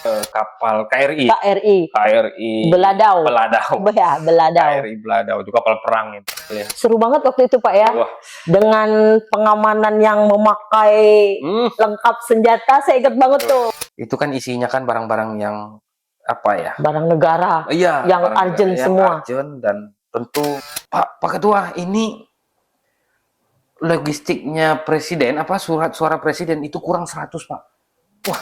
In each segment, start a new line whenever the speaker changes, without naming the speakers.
kapal KRI.
KRI Beladau. Ya, Beladau.
KRI Beladau itu kapal perang itu. Ya.
Seru banget waktu itu Pak ya. Wah. Dengan pengamanan yang memakai lengkap senjata, saya ingat banget tuh.
Itu kan isinya kan barang-barang yang apa ya?
Barang negara.
Iya.
Yang urgent semua.
Urgent, dan tentu Pak Ketua, ini logistiknya presiden, surat suara presiden itu kurang 100 Pak. Wah.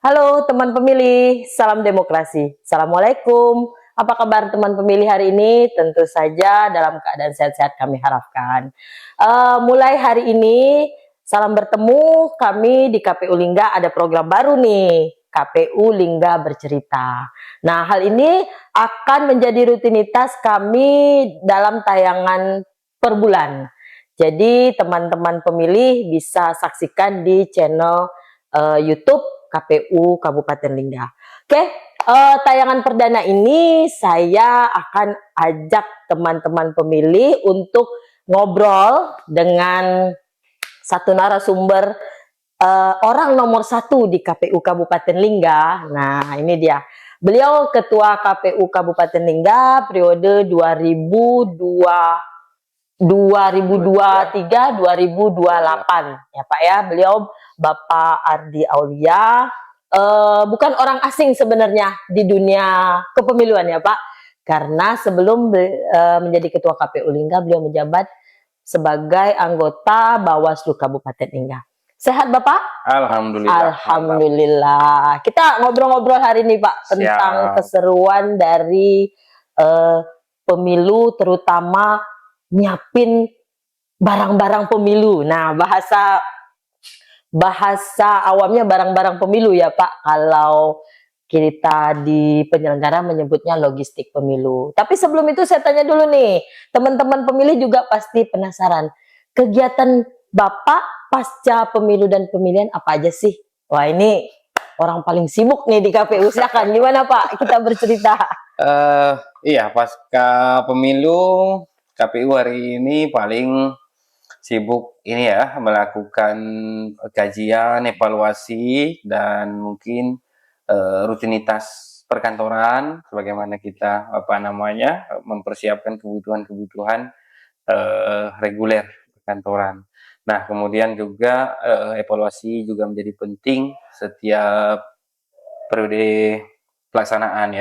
Halo teman pemilih, salam demokrasi. Assalamualaikum. Apa kabar teman pemilih hari ini? Tentu saja dalam keadaan sehat-sehat kami harapkan. Mulai hari ini, salam bertemu kami di KPU Lingga ada program baru nih. KPU Lingga Bercerita. Nah, hal ini akan menjadi rutinitas kami dalam tayangan per bulan. Jadi, teman-teman pemilih bisa saksikan di channel YouTube KPU Kabupaten Lingga. Oke, tayangan perdana ini saya akan ajak teman-teman pemilih untuk ngobrol dengan satu narasumber orang nomor 1 di KPU Kabupaten Lingga. Nah, ini dia. Beliau Ketua KPU Kabupaten Lingga periode 2023-2028 ya Pak ya. Beliau Bapak Ardi Aulia. Bukan orang asing sebenarnya di dunia kepemiluan ya Pak. Karena sebelum menjadi Ketua KPU Lingga, beliau menjabat sebagai anggota Bawaslu Kabupaten Lingga. Sehat Bapak?
Alhamdulillah.
Alhamdulillah. Kita ngobrol-ngobrol hari ini Pak tentang keseruan dari pemilu, terutama nyiapin barang-barang pemilu. Nah, bahasa awamnya barang-barang pemilu ya Pak. Kalau kita di penyelenggara menyebutnya logistik pemilu. Tapi sebelum itu saya tanya dulu nih, teman-teman pemilih juga pasti penasaran. Kegiatan Bapak pasca pemilu dan pemilihan apa aja sih? Wah, ini orang paling sibuk nih di KPU. Silakan, gimana Pak? Kita bercerita.
Iya, pasca pemilu KPU hari ini paling sibuk ini ya, melakukan kajian, evaluasi, dan mungkin rutinitas perkantoran, sebagaimana kita mempersiapkan kebutuhan-kebutuhan reguler perkantoran. Nah, kemudian juga evaluasi juga menjadi penting setiap periode pelaksanaan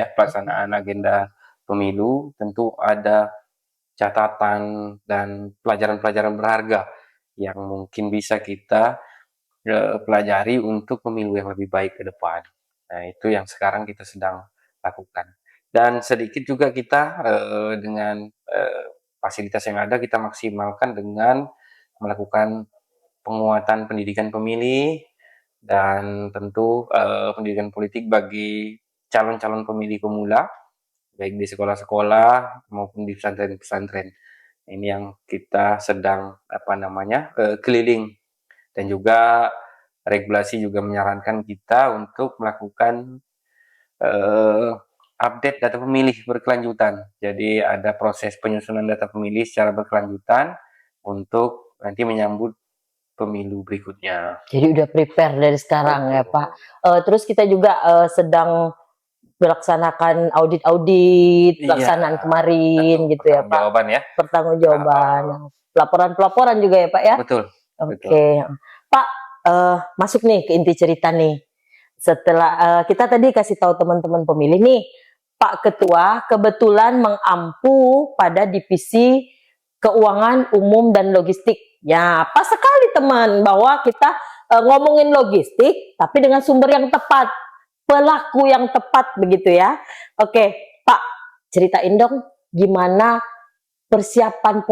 agenda pemilu. Tentu ada catatan dan pelajaran-pelajaran berharga yang mungkin bisa kita pelajari untuk pemilu yang lebih baik ke depan. Nah, itu yang sekarang kita sedang lakukan. Dan sedikit juga kita dengan fasilitas yang ada kita maksimalkan dengan melakukan penguatan pendidikan pemilih dan tentu pendidikan politik bagi calon-calon pemilih pemula, baik di sekolah-sekolah maupun di pesantren-pesantren. Ini yang kita sedang keliling, dan juga regulasi juga menyarankan kita untuk melakukan update data pemilih berkelanjutan. Jadi ada proses penyusunan data pemilih secara berkelanjutan untuk nanti menyambut pemilu berikutnya.
Jadi udah prepare dari sekarang ya Pak. Terus kita juga sedang melaksanakan audit pelaksanaan kemarin gitu ya Pak. Pertanggungjawaban. Pelaporan juga ya Pak ya.
Betul.
Oke. Pak, masuk nih ke inti cerita nih. Setelah kita tadi kasih tahu teman-teman pemilih nih, Pak Ketua kebetulan mengampu pada divisi keuangan umum dan logistik. Ya, pas sekali teman bahwa kita ngomongin logistik tapi dengan sumber yang tepat, pelaku yang tepat begitu ya. Oke, Pak, ceritain dong gimana persiapan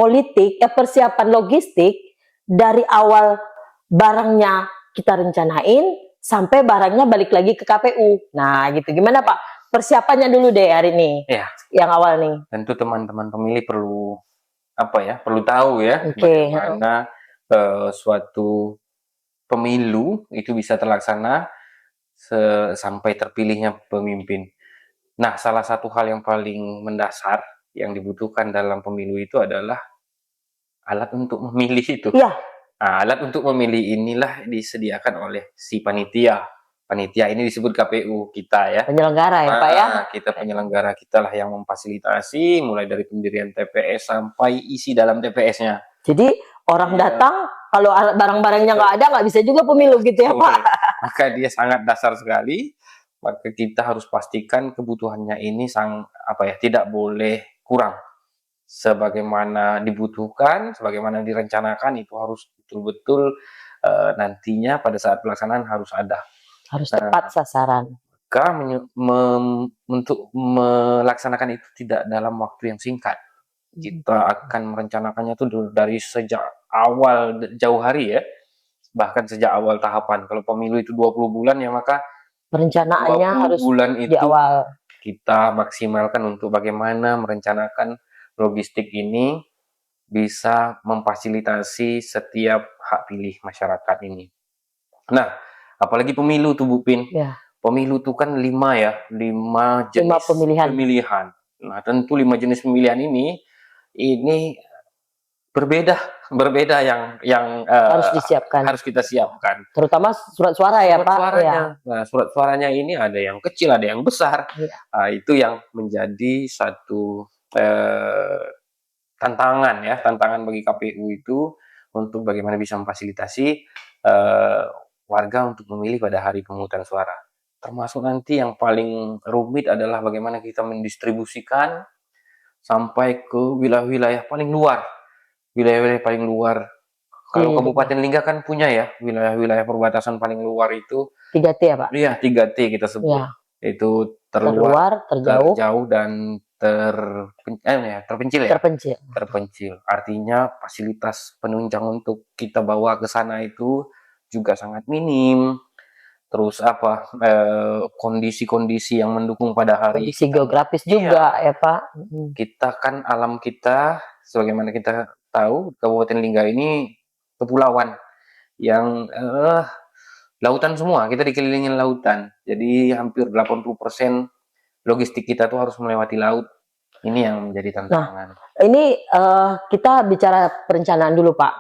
persiapan logistik dari awal barangnya kita rencanain sampai barangnya balik lagi ke KPU. Nah, gitu. Gimana Pak? Persiapannya dulu deh hari ini.
Ya.
Yang awal nih.
Tentu teman-teman pemilih perlu tahu ya, bagaimana suatu pemilu itu bisa terlaksana sampai terpilihnya pemimpin. Nah, salah satu hal yang paling mendasar yang dibutuhkan dalam pemilu itu adalah alat untuk memilih itu.
Iya,
Nah, alat untuk memilih inilah disediakan oleh si panitia. Panitia ini disebut KPU kita ya.
penyelenggara ya Pak ya.
Kita penyelenggara, kita lah yang memfasilitasi mulai dari pendirian TPS sampai isi dalam TPS-nya.
Jadi orang
Iya.
datang kalau barang-barangnya nggak ada nggak bisa juga pemilu gitu ya Pak.
Maka dia sangat dasar sekali. Maka kita harus pastikan kebutuhannya ini tidak boleh kurang. Sebagaimana dibutuhkan, sebagaimana direncanakan itu harus betul-betul nantinya pada saat pelaksanaan harus ada.
Harus tepat sasaran.
Maka untuk melaksanakan itu tidak dalam waktu yang singkat. Kita akan merencanakannya itu dari sejak awal jauh hari ya. Bahkan sejak awal tahapan. Kalau pemilu itu 20 bulan ya maka
Perencanaannya
20
harus
bulan
di
itu
awal.
kita maksimalkan untuk bagaimana merencanakan logistik ini bisa memfasilitasi setiap hak pilih masyarakat ini. Nah, apalagi pemilu tuh Bu Pin.
Ya.
Pemilu tuh kan 5 jenis pemilihan. Nah, tentu 5 jenis pemilihan ini berbeda yang
Harus disiapkan.
harus kita siapkan.
Terutama surat suara ya Pak.
Suaranya.
Ya.
Nah, surat suaranya ini ada yang kecil, ada yang besar.
Ya.
Itu yang menjadi satu tantangan bagi KPU itu untuk bagaimana bisa memfasilitasi warga untuk memilih pada hari pemungutan suara. Termasuk nanti yang paling rumit adalah bagaimana kita mendistribusikan sampai ke wilayah-wilayah paling luar. Wilayah-wilayah paling luar. Kalau Kabupaten Lingga kan punya ya, wilayah-wilayah perbatasan paling luar itu
3T ya Pak?
Iya, 3T kita sebut.
Ya.
Itu
terluar,
terjauh dan terpencil ya. Terpencil. Artinya fasilitas penunjang untuk kita bawa ke sana itu juga sangat minim. Terus kondisi-kondisi yang mendukung pada hari
kondisi geografis juga ya Pak.
Kita kan alam kita sebagaimana kita tahu Kabupaten Lingga ini kepulauan yang lautan semua, kita dikelilingin lautan. Jadi hampir 80% logistik kita tuh harus melewati laut. Ini yang menjadi tantangan.
Nah, ini kita bicara perencanaan dulu Pak.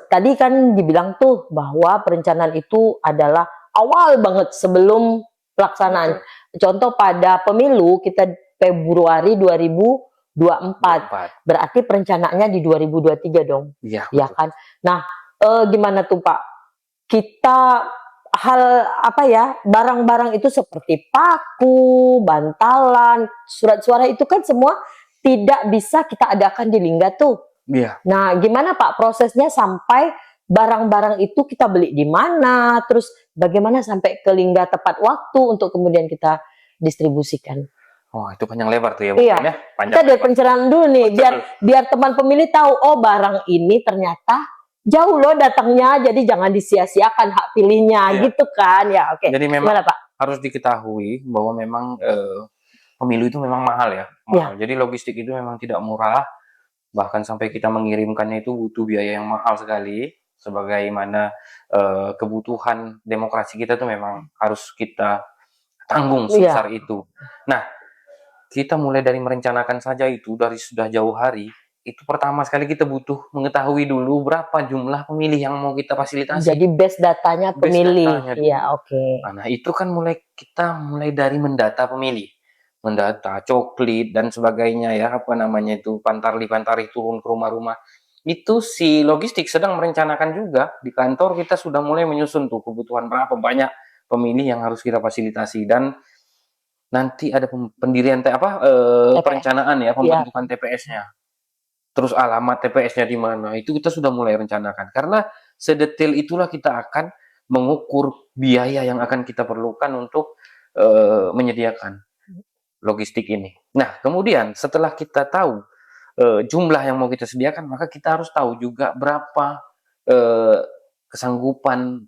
Tadi kan dibilang tuh bahwa perencanaan itu adalah awal banget sebelum pelaksanaan. Contoh pada pemilu kita Februari 2024. Berarti perencanaannya di 2023 dong.
Iya.
Ya kan? Nah, gimana tuh Pak? Kita barang-barang itu seperti paku, bantalan, surat suara itu kan semua tidak bisa kita adakan di Lingga tuh.
Iya.
Nah, gimana Pak prosesnya sampai barang-barang itu kita beli di mana, terus bagaimana sampai ke Lingga tepat waktu untuk kemudian kita distribusikan?
Oh, itu panjang lebar tuh ya Bu.
Iya.
Ya?
Kita dari perencanaan dulu nih, biar teman pemilih tahu, oh barang ini ternyata jauh loh datangnya, jadi jangan disia-siakan hak pilihnya, gitu kan ya. Oke.
Jadi memang
gimana, Pak?
harus diketahui bahwa memang pemilu itu memang mahal ya. Mahal. Jadi logistik itu memang tidak murah, bahkan sampai kita mengirimkannya itu butuh biaya yang mahal sekali. Sebagaimana kebutuhan demokrasi kita tuh memang harus kita tanggung sebesar itu. Nah, kita mulai dari merencanakan saja itu dari sudah jauh hari. Itu pertama sekali kita butuh mengetahui dulu berapa jumlah pemilih yang mau kita fasilitasi.
Jadi base datanya pemilih. Iya, oke.
Nah, itu kan kita mulai dari mendata pemilih. Mendata coklit dan sebagainya ya, pantarli turun ke rumah-rumah. Itu si logistik sedang merencanakan juga. Di kantor kita sudah mulai menyusun tuh kebutuhan berapa banyak pemilih yang harus kita fasilitasi, dan nanti ada pendirian perencanaan ya, pembentukan TPS-nya. Terus alamat TPS-nya di mana, itu kita sudah mulai rencanakan. Karena sedetail itulah kita akan mengukur biaya yang akan kita perlukan untuk menyediakan logistik ini. Nah, kemudian setelah kita tahu jumlah yang mau kita sediakan, maka kita harus tahu juga berapa kesanggupan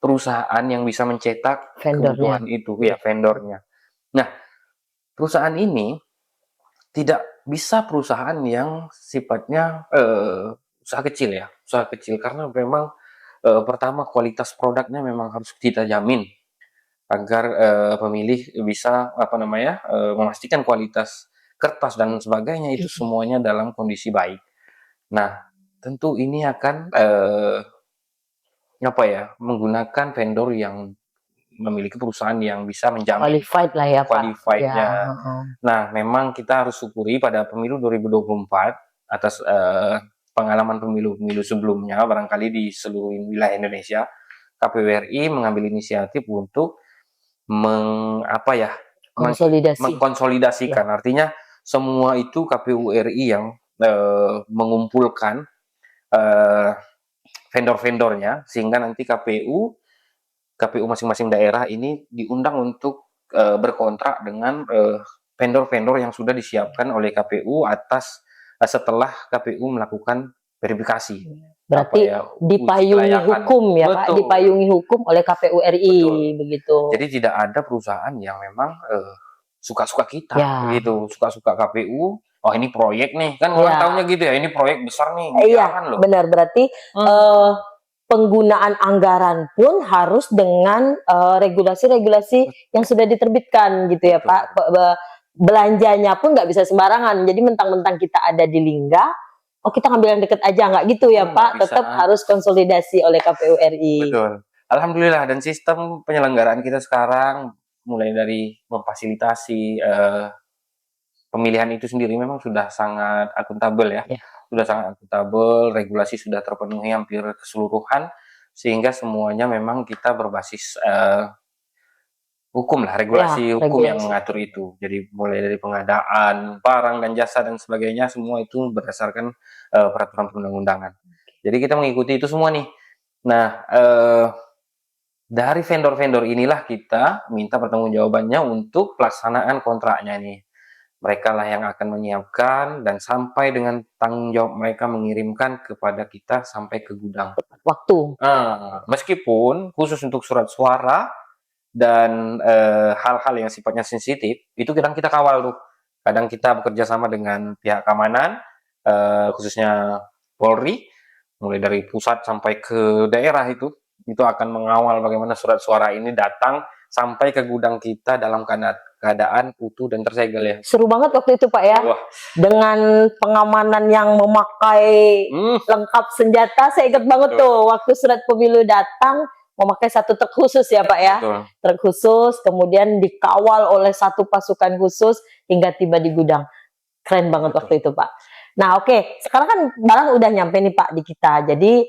perusahaan yang bisa mencetak kebutuhan itu, ya vendornya. Nah, perusahaan ini tidak bisa perusahaan yang sifatnya usaha kecil karena memang pertama kualitas produknya memang harus kita jamin agar pemilih bisa memastikan kualitas kertas dan sebagainya itu semuanya dalam kondisi baik. Nah, tentu ini akan menggunakan vendor yang memiliki perusahaan yang bisa menjamin
Qualified lah ya Pak.
qualified-nya.
Ya, heeh.
Nah, memang kita harus syukuri pada pemilu 2024 atas pengalaman pemilu-pemilu sebelumnya, barangkali di seluruh wilayah Indonesia, KPU RI mengambil inisiatif untuk
Konsolidasi.
mengkonsolidasikan. Artinya semua itu KPU RI yang mengumpulkan vendor-vendornya, sehingga nanti KPU masing-masing daerah ini diundang untuk berkontrak dengan vendor-vendor yang sudah disiapkan oleh KPU setelah KPU melakukan verifikasi.
Berarti dipayungi hukum ya Pak,
Betul.
dipayungi hukum oleh KPU RI.
Betul.
Begitu.
Jadi tidak ada perusahaan yang memang suka-suka kita,
Ya.
begitu, suka-suka KPU. Oh ini proyek nih, kan orang taunya gitu ya, ini proyek besar nih,
Iya,
loh.
benar. Berarti penggunaan anggaran pun harus dengan regulasi-regulasi yang sudah diterbitkan gitu ya Pak. Belanjanya pun nggak bisa sembarangan. Jadi mentang-mentang kita ada di Lingga, oh kita ngambil yang deket aja, nggak gitu ya Pak. Tetap harus konsolidasi oleh KPU RI.
Betul. Alhamdulillah, dan sistem penyelenggaraan kita sekarang mulai dari memfasilitasi pemilihan itu sendiri memang sudah sangat akuntabel ya. Sudah sangat akuntabel, regulasi sudah terpenuhi hampir keseluruhan, sehingga semuanya memang kita berbasis hukum lah, regulasi hukum yang mengatur itu. Jadi mulai dari pengadaan barang dan jasa dan sebagainya, semua itu berdasarkan peraturan perundang-undangan. Jadi kita mengikuti itu semua nih. Nah, dari vendor-vendor inilah kita minta pertanggungjawabannya untuk pelaksanaan kontraknya nih. Mereka lah yang akan menyiapkan dan sampai dengan tanggung jawab mereka mengirimkan kepada kita sampai ke gudang.
Waktu.
Meskipun khusus untuk surat suara dan hal-hal yang sifatnya sensitif, itu kadang kita kawal tuh. Kadang kita bekerja sama dengan pihak keamanan, khususnya Polri, mulai dari pusat sampai ke daerah itu akan mengawal bagaimana surat suara ini datang sampai ke gudang kita dalam keadaan utuh dan tersegel ya.
Seru banget waktu itu Pak ya.
Wah.
Dengan pengamanan yang memakai lengkap senjata, saya ingat banget tuh waktu surat pemilu datang memakai satu truk khusus ya Pak ya. Truk khusus, kemudian dikawal oleh satu pasukan khusus hingga tiba di gudang. Keren banget waktu itu Pak. Nah oke, sekarang kan barang udah nyampe nih Pak di kita. Jadi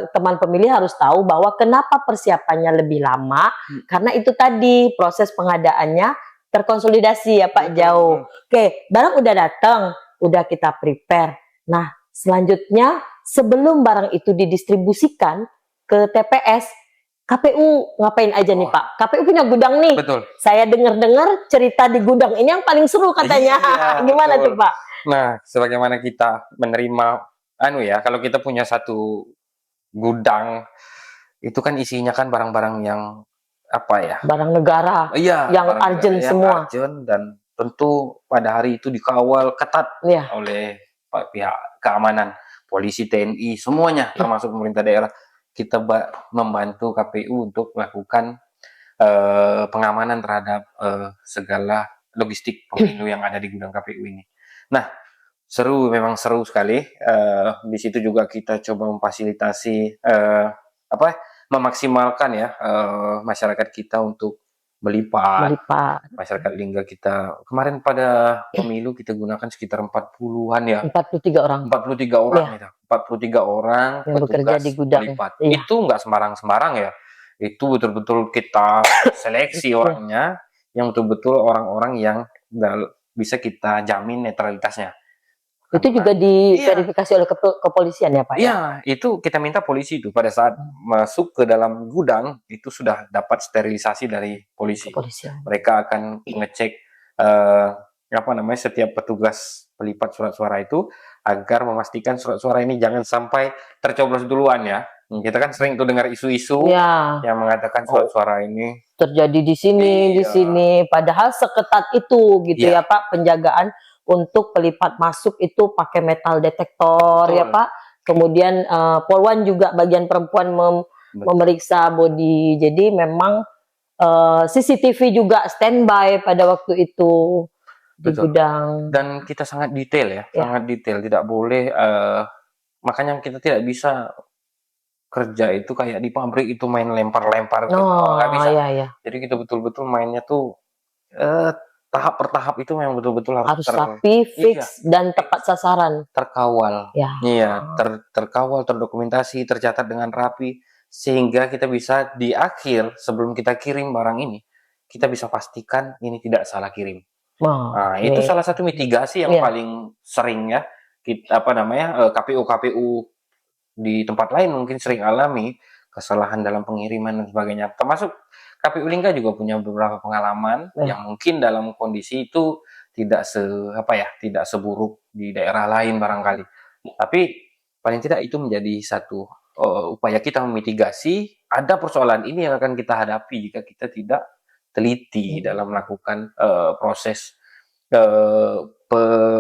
teman pemilih harus tahu bahwa kenapa persiapannya lebih lama. Karena itu tadi proses pengadaannya terkonsolidasi ya Pak, jauh. Oke, barang udah datang, udah kita prepare. Nah selanjutnya sebelum barang itu didistribusikan ke TPS, KPU ngapain aja nih Pak? KPU punya gudang nih.
Betul.
Saya dengar-dengar cerita di gudang ini yang paling seru katanya. Gimana tuh Pak?
Nah, sebagaimana kita menerima, kalau kita punya satu gudang, itu kan isinya kan barang-barang yang
barang negara.
Iya.
Yang urgent semua.
Urgent, dan tentu pada hari itu dikawal ketat oleh pihak keamanan, polisi, TNI, semuanya, termasuk pemerintah daerah. Kita membantu KPU untuk melakukan pengamanan terhadap segala logistik pemilu yang ada di gudang KPU ini. Nah, memang seru sekali. Di situ juga kita coba memfasilitasi, memaksimalkan ya masyarakat kita untuk melipat. Masyarakat Lingga kita kemarin pada pemilu kita gunakan sekitar 40-an ya.
43 orang.
43 orang ya. 43 orang
yang bekerja di gudang.
Melipat. Itu nggak sembarang-sembarang ya. Itu betul-betul kita seleksi orangnya, yang betul-betul orang-orang yang bisa kita jamin netralitasnya.
Itu juga diverifikasi oleh kepolisian ya Pak?
Iya, itu kita minta polisi itu pada saat masuk ke dalam gudang itu sudah dapat sterilisasi dari polisi. Mereka akan mengecek setiap petugas pelipat surat suara itu agar memastikan surat suara ini jangan sampai tercoblos duluan ya. Kita kan sering tuh dengar isu-isu yang mengatakan surat suara ini
terjadi di sini, padahal seketat itu gitu ya Pak penjagaan untuk pelipat masuk itu pakai metal detektor ya Pak. Kemudian Polwan juga bagian perempuan memeriksa body. Jadi memang CCTV juga standby pada waktu itu di gudang.
Dan kita sangat detail ya, sangat detail. Tidak boleh makanya kita tidak bisa kerja itu kayak di pabrik itu main lempar-lempar gitu,
Oh,
nggak bisa.
iya.
Jadi kita betul-betul mainnya tuh tahap per tahap itu memang betul-betul harus
Harus rapi,
iya,
fix, dan tepat sasaran.
terkawal.
Ya.
Iya, terkawal, terdokumentasi, tercatat dengan rapi, sehingga kita bisa di akhir sebelum kita kirim barang ini, kita bisa pastikan ini tidak salah kirim.
Oh,
Nah, itu salah satu mitigasi yang
Iya.
paling sering ya kita KPU di tempat lain mungkin sering alami kesalahan dalam pengiriman dan sebagainya. Termasuk KPU Lingga juga punya beberapa pengalaman yang mungkin dalam kondisi itu tidak seburuk di daerah lain barangkali. Tapi paling tidak itu menjadi satu upaya kita memitigasi ada persoalan ini yang akan kita hadapi jika kita tidak teliti dalam melakukan proses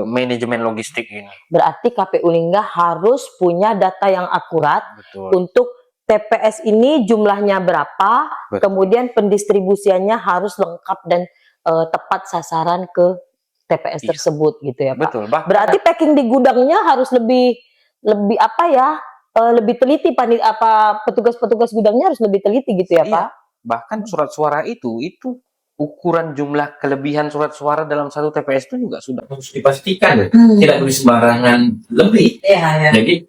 manajemen logistik ini.
Berarti KPU Lingga harus punya data yang akurat.
Betul.
Untuk TPS ini jumlahnya berapa,
Betul.
kemudian pendistribusiannya harus lengkap dan tepat sasaran ke TPS
Iya.
tersebut gitu ya Pak.
Betul.
Berarti packing di gudangnya harus lebih lebih teliti, petugas-petugas gudangnya harus lebih teliti gitu ya
Iya.
Pak.
Bahkan surat suara itu ukuran jumlah kelebihan surat suara dalam satu TPS itu juga sudah harus dipastikan, tidak boleh sembarangan lebih.
Iya.
Jadi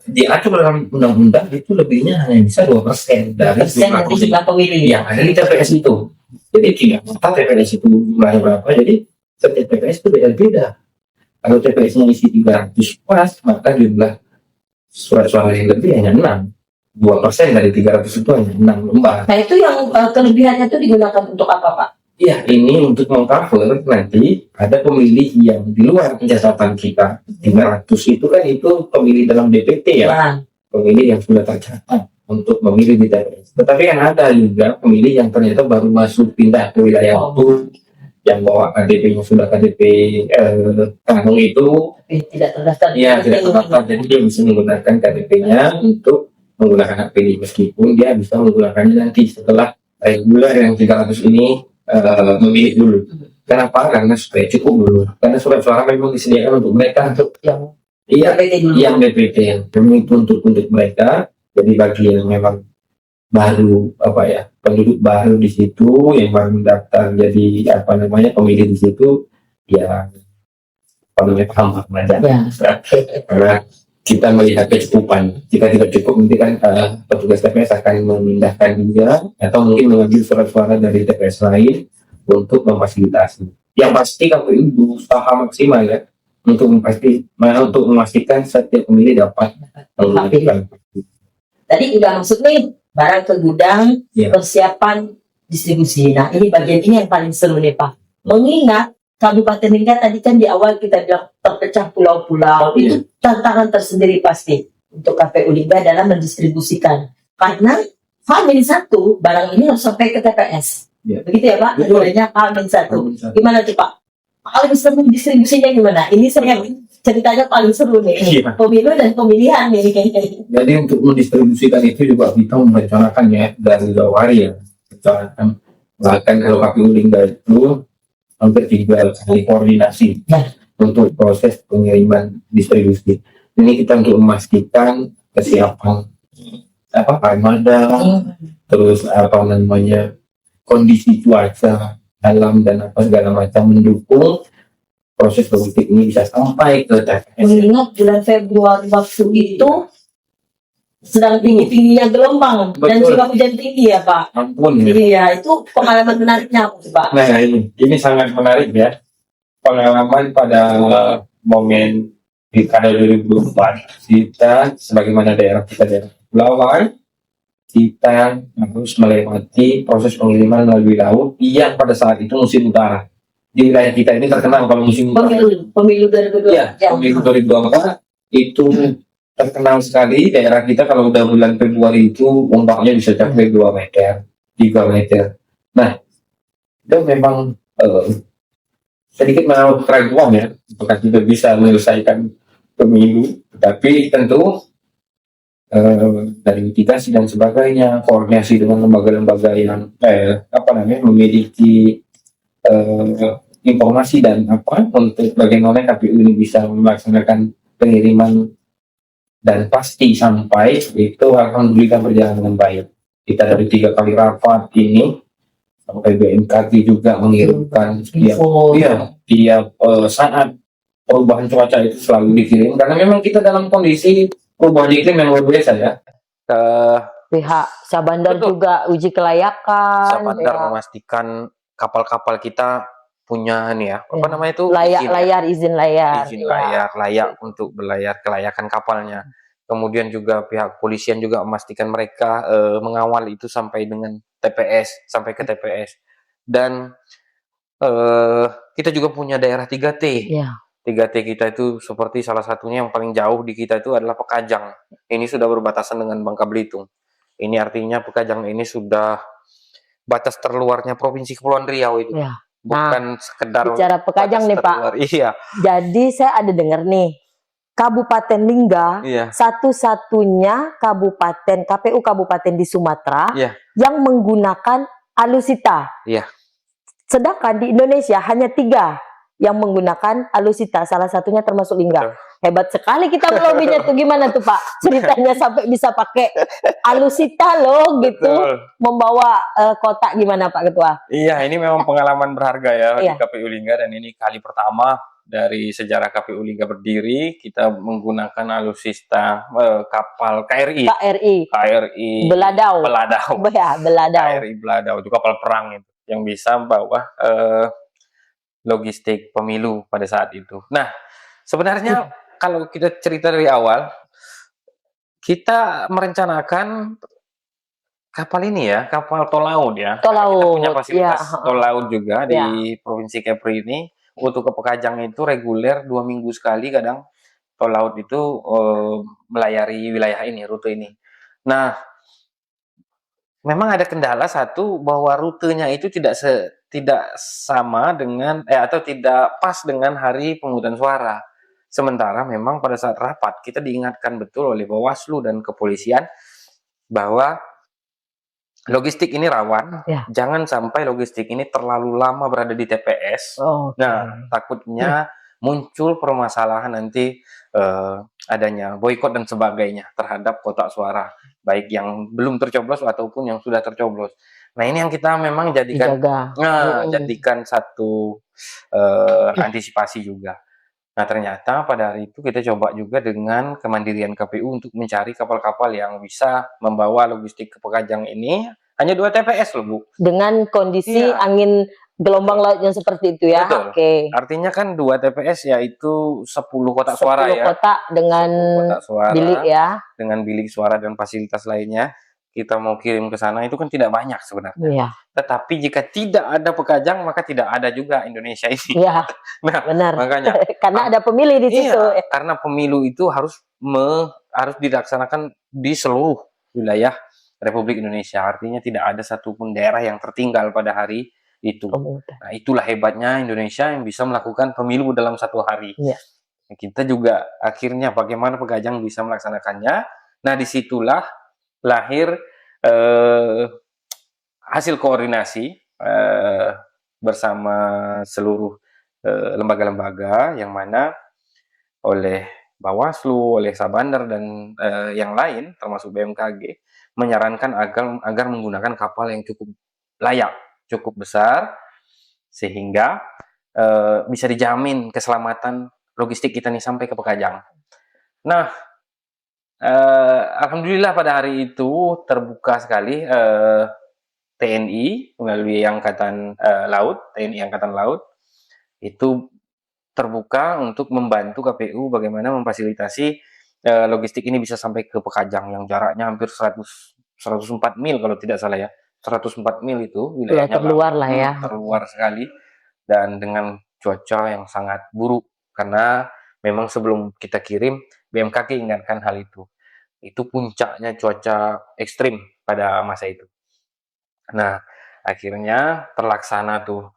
diatur dalam undang-undang itu lebihnya hanya bisa 2% dari jumlah
pemilih
yang ada di TPS itu. Jadi tidak apa TPS itu jumlahnya berapa. Jadi setiap TPS itu beda-beda. Kalau TPS-nya isi 300 pas, maka jumlah surat suara yang lebih hanya 6. 2% dari 300 itu hanya 6 lembar.
Nah itu yang kelebihannya itu digunakan untuk apa Pak?
Iya, ini untuk mengcover nanti ada pemilih yang di luar pencatatan kita. 300 itu kan itu pemilih dalam DPT ya. Pemilih yang sudah tercatat untuk memilih di TPS. Tetapi kan ada juga pemilih yang ternyata baru masuk pindah ke wilayah itu, yang bawa KTP-nya sudah KTP kampung itu.
Tidak terdaftar.
Iya, tidak terdaftar. Jadi dia bisa menggunakan KTP-nya untuk menggunakan hak pilih, meskipun dia bisa menggunakannya nanti setelah reguler yang 300 ini memilih dulu. Kenapa? Karena supaya cukup dulu. Karena surat suara memang disediakan untuk mereka untuk yang DPT memang itu untuk mereka. Jadi bagi yang memang baru penduduk baru di situ yang baru mendaftar jadi pemilih di situ ya paham aja. Karena kita melihat kecukupan. Jika tidak cukup nanti kan petugas TPS akan memindahkan juga atau mungkin mengambil surat suara dari TPS lain untuk memfasilitasi. Yang pasti KPU berusaha maksimal ya untuk memastikan setiap pemilih dapat menggunakan.
Tadi udah masuk nih barang ke gudang, persiapan distribusi. Nah ini bagian ini yang paling seru nih Pak. Mengingat Kabupaten Lingga tadi kan di awal kita bilang terpecah pulau-pulau, itu tantangan tersendiri pasti untuk KPU Lingga dalam mendistribusikan. Karena H-1 barang ini harus sampai ke TPS. Begitu ya Pak? Aturannya H-1. Gimana tuh Pak? Paling seru distribusinya gimana? Ini saya ceritanya paling seru nih. Pemilu dan pemilihan nih.
Jadi untuk mendistribusikan itu juga kita merencanakan ya dari jauh hari ya. Bahkan kalau KPU Lingga itu hampir 3 kali koordinasi untuk proses pengiriman distribusi. Ini kita untuk memastikan kesiapan armada, terus kondisi cuaca alam dan segala macam mendukung proses logistik ini bisa sampai ke TPS.
Mengingat bulan Februari waktu itu sedang tinggi-tingginya gelombang. Betul. Dan juga hujan tinggi ya Pak.
Ampun ya.
Iya, itu pengalaman menariknya Pak.
Nah ini sangat menarik ya. Pengalaman pada momen Pilkada 2004 kita sebagaimana daerah kepulauan, kita harus melewati proses pengiriman melalui laut yang pada saat itu musim utara. Di wilayah kita ini terkenal kalau musim utara.
Pemilu 2024.
Ya, pemilu 2024 itu terkenal sekali daerah kita kalau udah bulan Februari itu ombaknya bisa capai 2 meter, 3 meter. Nah, itu memang sedikit menaruh keraguan ya, apakah kita bisa menyelesaikan pemilu, tapi tentu dari mitigasi dan sebagainya, koordinasi dengan lembaga-lembaga yang memiliki informasi dan untuk bagaimana KPU ini bisa melaksanakan pengiriman dan pasti sampai itu alhamdulillah berjalan dengan baik. Kita dari 3 kali rapat ini sampai BMKG juga mengirimkan tiap saat perubahan cuaca itu selalu dikirim karena memang kita dalam kondisi perubahan iklim yang luar biasa ya.
Pihak Sabandar
Betul.
juga uji kelayakan.
Sabandar memastikan kapal-kapal kita punya nih ya, apa namanya itu?
Izin layar.
Izin layar, layak untuk berlayar, kelayakan kapalnya. Kemudian juga pihak polisian juga memastikan mereka mengawal itu sampai dengan TPS, sampai ke TPS. Dan kita juga punya daerah 3T. 3T kita itu seperti salah satunya yang paling jauh di kita itu adalah Pekajang. Ini sudah berbatasan dengan Bangka Belitung. Ini artinya Pekajang ini sudah batas terluarnya Provinsi Kepulauan Riau itu. Bukan sekedar
bicara Pekajang nih Pak.
Iya.
Jadi saya ada dengar nih, Kabupaten Lingga satu-satunya kabupaten KPU kabupaten di Sumatera yang menggunakan alusita. Sedangkan di Indonesia hanya 3 yang menggunakan alusita, salah satunya termasuk Lingga. Hebat sekali kita melobinya tuh, gimana tuh Pak? Ceritanya sampai bisa pakai alusita loh gitu. Membawa kotak gimana Pak Ketua?
Iya, ini memang pengalaman berharga ya di KPU Lingga dan ini kali pertama dari sejarah KPU Lingga berdiri kita menggunakan alusista kapal KRI. Beladau. KRI Beladau itu kapal perang itu yang bisa membawa logistik pemilu pada saat itu. Nah, sebenarnya kalau kita cerita dari awal, kita merencanakan kapal ini ya, kapal tol laut ya. Kita punya fasilitas tol laut juga di Provinsi Kepri ini. Untuk ke Pekajang itu reguler 2 minggu sekali kadang tol laut itu melayari wilayah ini, rute ini. Nah, memang ada kendala satu bahwa rutenya itu tidak sama dengan atau tidak pas dengan hari pemungutan suara. Sementara memang pada saat rapat kita diingatkan betul oleh Bawaslu dan kepolisian bahwa logistik ini rawan, jangan sampai logistik ini terlalu lama berada di TPS. Nah, takutnya muncul permasalahan nanti adanya boikot dan sebagainya terhadap kotak suara, baik yang belum tercoblos ataupun yang sudah tercoblos. Nah, ini yang kita memang jadikan satu antisipasi juga. Nah, ternyata pada hari itu kita coba juga dengan kemandirian KPU untuk mencari kapal-kapal yang bisa membawa logistik ke Pekajang ini. Hanya 2 TPS loh, Bu.
Dengan kondisi angin gelombang lautnya seperti itu ya.
Artinya kan 2 TPS yaitu 10 kotak suara ya.
10 kotak dengan bilik ya.
Dengan bilik suara dan fasilitas lainnya. Kita mau kirim ke sana itu kan tidak banyak sebenarnya. Tetapi jika tidak ada Pekajang maka tidak ada juga Indonesia ini.
Nah, benar.
Makanya
karena ada pemilih di situ.
Karena pemilu itu harus dilaksanakan di seluruh wilayah Republik Indonesia. Artinya tidak ada satupun daerah yang tertinggal pada hari itu. Nah, itulah hebatnya Indonesia yang bisa melakukan pemilu dalam 1 hari. Kita juga akhirnya bagaimana Pekajang bisa melaksanakannya. Nah, disitulah lahir hasil koordinasi bersama seluruh lembaga-lembaga yang mana oleh Bawaslu, oleh Sabandar dan yang lain termasuk BMKG menyarankan agar menggunakan kapal yang cukup layak, cukup besar sehingga bisa dijamin keselamatan logistik kita nih sampai ke Pekajang. Nah, alhamdulillah pada hari itu terbuka sekali TNI melalui Angkatan Laut, TNI Angkatan Laut itu terbuka untuk membantu KPU bagaimana memfasilitasi logistik ini bisa sampai ke Pekajang yang jaraknya hampir 104 mil kalau tidak salah ya. 104 mil itu wilayahnya
terluar lah ya.
Terluar sekali dan dengan cuaca yang sangat buruk karena memang sebelum kita kirim BMKG ingatkan hal itu. Itu puncaknya cuaca ekstrim pada masa itu. Nah, akhirnya terlaksana tuh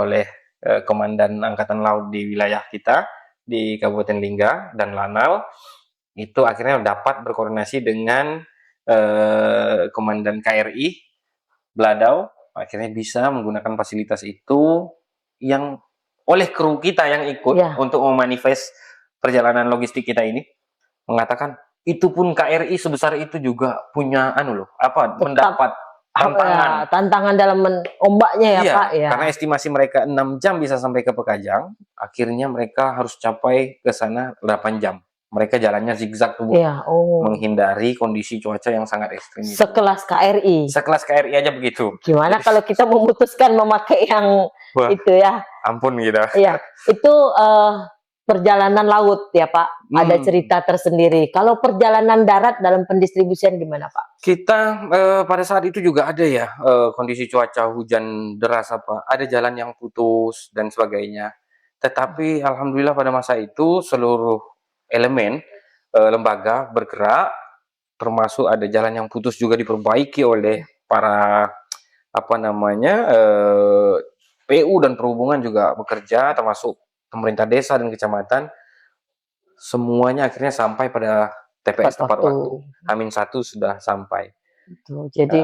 oleh Komandan Angkatan Laut di wilayah kita di Kabupaten Lingga dan Lanal itu akhirnya dapat berkoordinasi dengan Komandan KRI Beladau, akhirnya bisa menggunakan fasilitas itu yang oleh kru kita yang ikut untuk memanifest perjalanan logistik kita ini mengatakan itu pun KRI sebesar itu juga punya mendapat tantangan.
Tantangan dalam ombaknya ya
Iya,
Pak ya.
karena estimasi mereka 6 jam bisa sampai ke Pekajang, akhirnya mereka harus capai ke sana 8 jam. Mereka jalannya zigzag tuh,
Iya,
menghindari kondisi cuaca yang sangat ekstrim itu.
Sekelas KRI.
Sekelas KRI aja begitu.
Gimana kalau kita memutuskan memakai yang itu ya?
Ampun gitu.
Iya, itu perjalanan laut ya Pak, ada cerita tersendiri. Kalau perjalanan darat dalam pendistribusian gimana Pak?
Kita pada saat itu juga ada ya kondisi cuaca hujan deras ada jalan yang putus dan sebagainya. Tetapi alhamdulillah pada masa itu seluruh elemen lembaga bergerak, termasuk ada jalan yang putus juga diperbaiki oleh para PU dan perhubungan juga bekerja, termasuk pemerintah desa dan kecamatan. Semuanya akhirnya sampai pada TPS tepat waktu. Amin 1 sudah sampai.
Jadi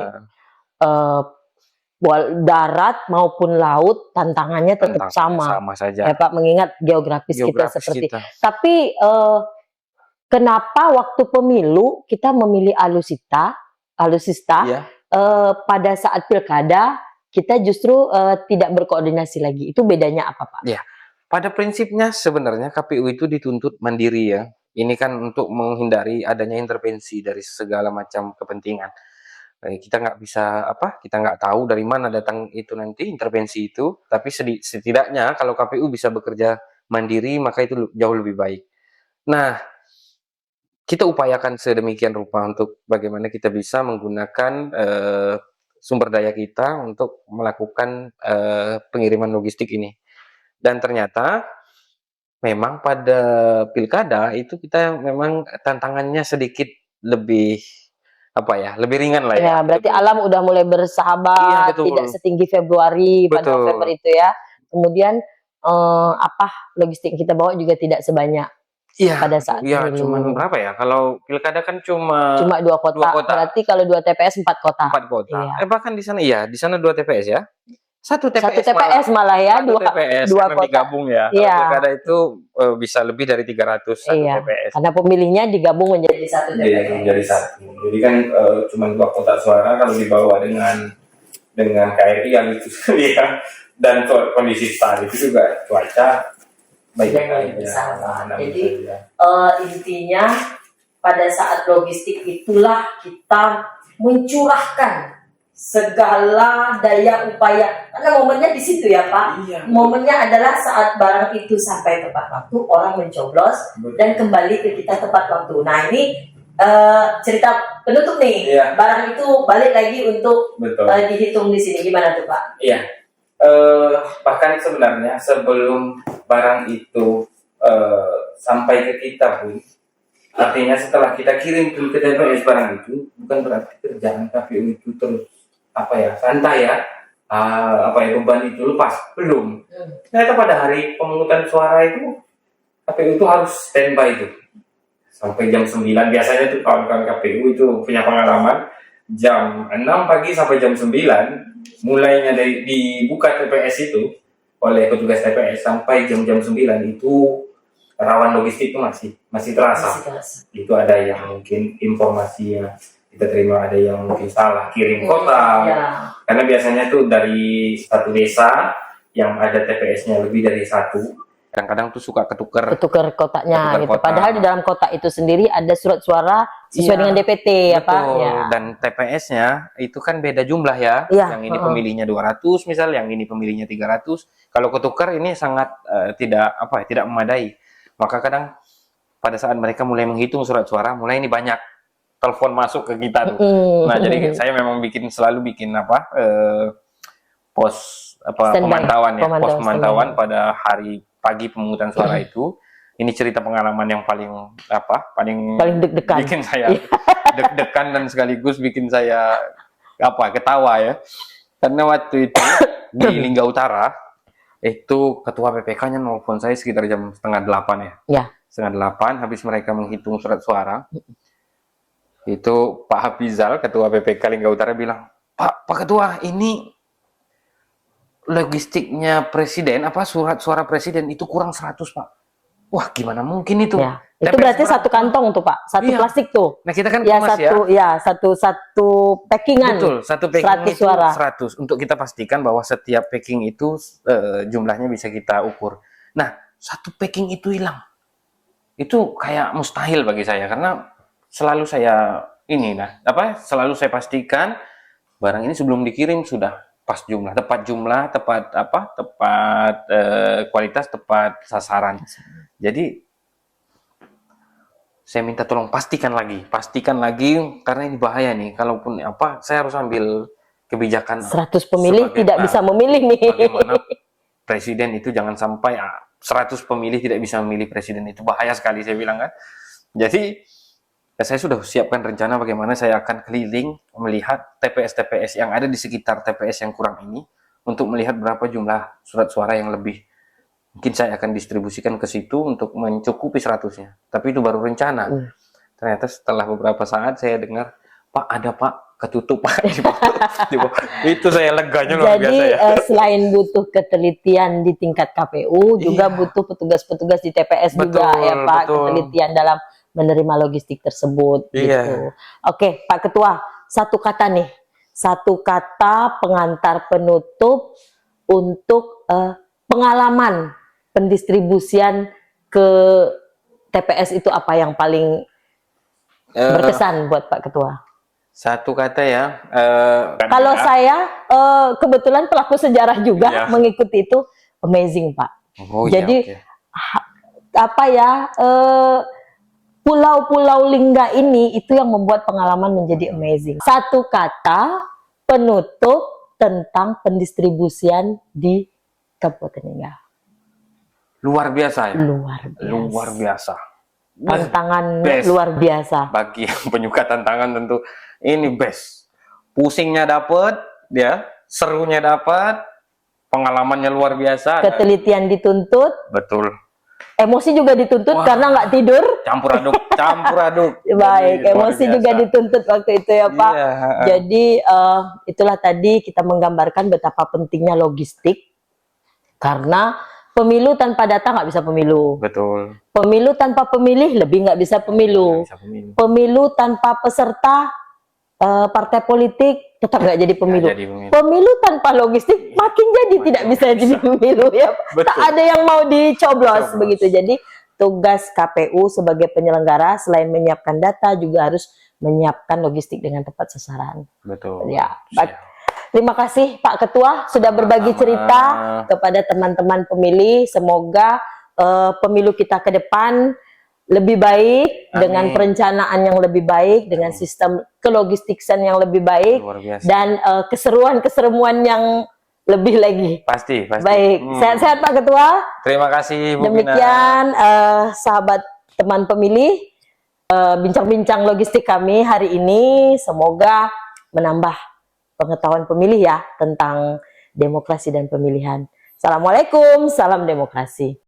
darat maupun laut tantangannya tetap sama
saja.
Ya Pak, mengingat geografis kita seperti. Tapi kenapa waktu pemilu kita memilih alusista ya. Pada saat pilkada kita justru tidak berkoordinasi lagi? Itu bedanya apa Pak?
Ya, pada prinsipnya sebenarnya KPU itu dituntut mandiri ya. Ini kan untuk menghindari adanya intervensi dari segala macam kepentingan. Kita nggak bisa kita nggak tahu dari mana datang itu nanti intervensi itu, tapi setidaknya kalau KPU bisa bekerja mandiri maka itu jauh lebih baik. Nah, kita upayakan sedemikian rupa untuk bagaimana kita bisa menggunakan sumber daya kita untuk melakukan pengiriman logistik ini. Dan ternyata memang pada pilkada itu kita memang tantangannya sedikit lebih lebih ringan lah ya.
Ya, berarti alam udah mulai bersahabat, tidak setinggi Februari pada November itu ya. Kemudian logistik kita bawa juga tidak sebanyak pada saat pemilu.
Cuman berapa ya? Kalau pilkada kan cuma
2 kota. Berarti kalau 2 TPS 4 kota.
4 kota. Bahkan di sana 2 TPS ya. 1
TPS malah ya, 2
TPS
2
kota digabung ya. Pilkada itu bisa lebih dari 300 TPS.
Karena pemilihnya digabung menjadi 1 TPS.
Menjadi 1. Jadi kan cuma 2 kotak suara kalau dibawa dengan KRI yang itu ya. Dan kondisi saat itu juga cuaca baik-baik aja.
Jadi intinya pada saat logistik itulah kita mencurahkan segala daya upaya, karena momennya di situ ya Pak. Momennya adalah saat barang itu sampai tepat waktu, orang mencoblos dan kembali ke kita tepat waktu. Nah ini cerita penutup nih, barang itu balik lagi untuk dihitung di sini, gimana tuh Pak?
Iya. Bahkan sebenarnya sebelum barang itu sampai ke kita pun, artinya setelah kita kirim ke TPS barang itu, bukan berarti kerjaan KPU itu terus santai ya, beban itu lepas, belum. Ternyata pada hari pemungutan suara itu KPU itu harus standby itu sampai jam 9. Biasanya tuh kawan-kawan KPU itu punya pengalaman jam 6 pagi sampai jam 9, mulainya dari dibuka TPS itu oleh petugas TPS sampai jam-jam 9 itu rawan logistik itu masih terasa. Itu ada yang mungkin informasinya kita terima, ada yang mungkin salah kirim kota. Karena biasanya tuh dari satu desa yang ada TPS-nya lebih dari 1, kadang-kadang tuh suka ketukar
kotaknya gitu. Padahal di dalam kotak itu sendiri ada surat suara sesuai dengan DPT ya Pak.
Dan TPS-nya itu kan beda jumlah ya. Yang ini pemilihnya 200 misal, yang ini pemilihnya 300. Kalau ketukar ini sangat tidak memadai. Maka kadang pada saat mereka mulai menghitung surat suara, mulai ini banyak telepon masuk ke kita tuh. Nah, jadi saya memang selalu bikin pos pemantauan pada hari pagi pemungutan suara itu. Ini cerita pengalaman yang paling
deg-degan,
bikin saya deg-degan dan sekaligus bikin saya ketawa ya. Karena waktu itu di Lingga Utara itu ketua PPK-nya nelfon saya sekitar jam 7:30 ya. 7:30 habis mereka menghitung surat suara. Itu Pak Hafizal, ketua PPK Lingga Utara bilang, Pak Ketua, ini logistiknya presiden, surat suara presiden itu kurang 100 Pak. Wah, gimana mungkin itu?
Itu
TPS
berarti
berapa?
satu kantong tuh Pak, satu
Iya.
plastik tuh.
Nah, kita kan
Ya
kemas ya.
satu packingan.
Betul, satu packing
100
itu
suara.
100. Untuk kita pastikan bahwa setiap packing itu jumlahnya bisa kita ukur. Nah, satu packing itu hilang. Itu kayak mustahil bagi saya karena selalu saya selalu saya pastikan barang ini sebelum dikirim sudah pas tepat kualitas, tepat sasaran. Jadi saya minta tolong pastikan lagi karena ini bahaya nih. Kalaupun saya harus ambil kebijakan
100 pemilih tidak bisa memilih nih.
bagaimana presiden itu jangan sampai 100 pemilih tidak bisa memilih presiden, itu bahaya sekali saya bilang kan. Jadi saya sudah siapkan rencana bagaimana saya akan keliling melihat TPS-TPS yang ada di sekitar TPS yang kurang ini untuk melihat berapa jumlah surat suara yang lebih. Mungkin saya akan distribusikan ke situ untuk mencukupi 100-nya. Tapi itu baru rencana. Ternyata setelah beberapa saat saya dengar, Pak, ada Pak, ketutup Pak. Itu saya leganya luar biasa
Jadi
ya.
selain butuh ketelitian di tingkat KPU, juga butuh petugas-petugas di TPS juga ya Pak, ketelitian dalam menerima logistik tersebut. Gitu. Oke, Pak Ketua, satu kata nih, satu kata pengantar penutup untuk pengalaman pendistribusian ke TPS itu apa yang paling berkesan buat Pak Ketua?
Satu kata ya.
Kalau saya kebetulan pelaku sejarah juga mengikuti itu, amazing Pak. Jadi pulau-pulau Lingga ini itu yang membuat pengalaman menjadi amazing. Satu kata penutup tentang pendistribusian di Kabupaten Lingga.
Luar biasa ya.
Luar biasa. Tantangan
best.
Luar biasa.
Bagi yang penyuka tantangan tentu ini best. Pusingnya dapat, serunya dapat, pengalamannya luar biasa.
Ketelitian dituntut.
Betul.
Emosi juga dituntut karena nggak tidur.
Campur aduk.
Baik, emosi juga dituntut waktu itu ya Pak.
Iya.
Jadi itulah tadi kita menggambarkan betapa pentingnya logistik. Karena pemilu tanpa data nggak bisa pemilu.
Betul.
Pemilu tanpa pemilih lebih nggak bisa pemilu. Pemilu tanpa peserta partai politik tetap nggak jadi pemilu. Pemilu tanpa logistik makin jadi tidak bisa jadi pemilu ya. Tak ada yang mau dicoblos begitu. Jadi tugas KPU sebagai penyelenggara selain menyiapkan data juga harus menyiapkan logistik dengan tepat sasaran.
Betul.
Ya. Terima kasih Pak Ketua sudah berbagi cerita kepada teman-teman pemilih. Semoga pemilu kita ke depan lebih baik. Amin. Dengan perencanaan yang lebih baik, dengan sistem kelogistikan yang lebih baik, dan keseruan-keseruan yang lebih lagi.
Pasti.
Baik, sehat-sehat Pak Ketua.
Terima kasih Bu
Demikian sahabat teman pemilih, bincang-bincang logistik kami hari ini. Semoga menambah pengetahuan pemilih ya tentang demokrasi dan pemilihan. Assalamualaikum, salam demokrasi.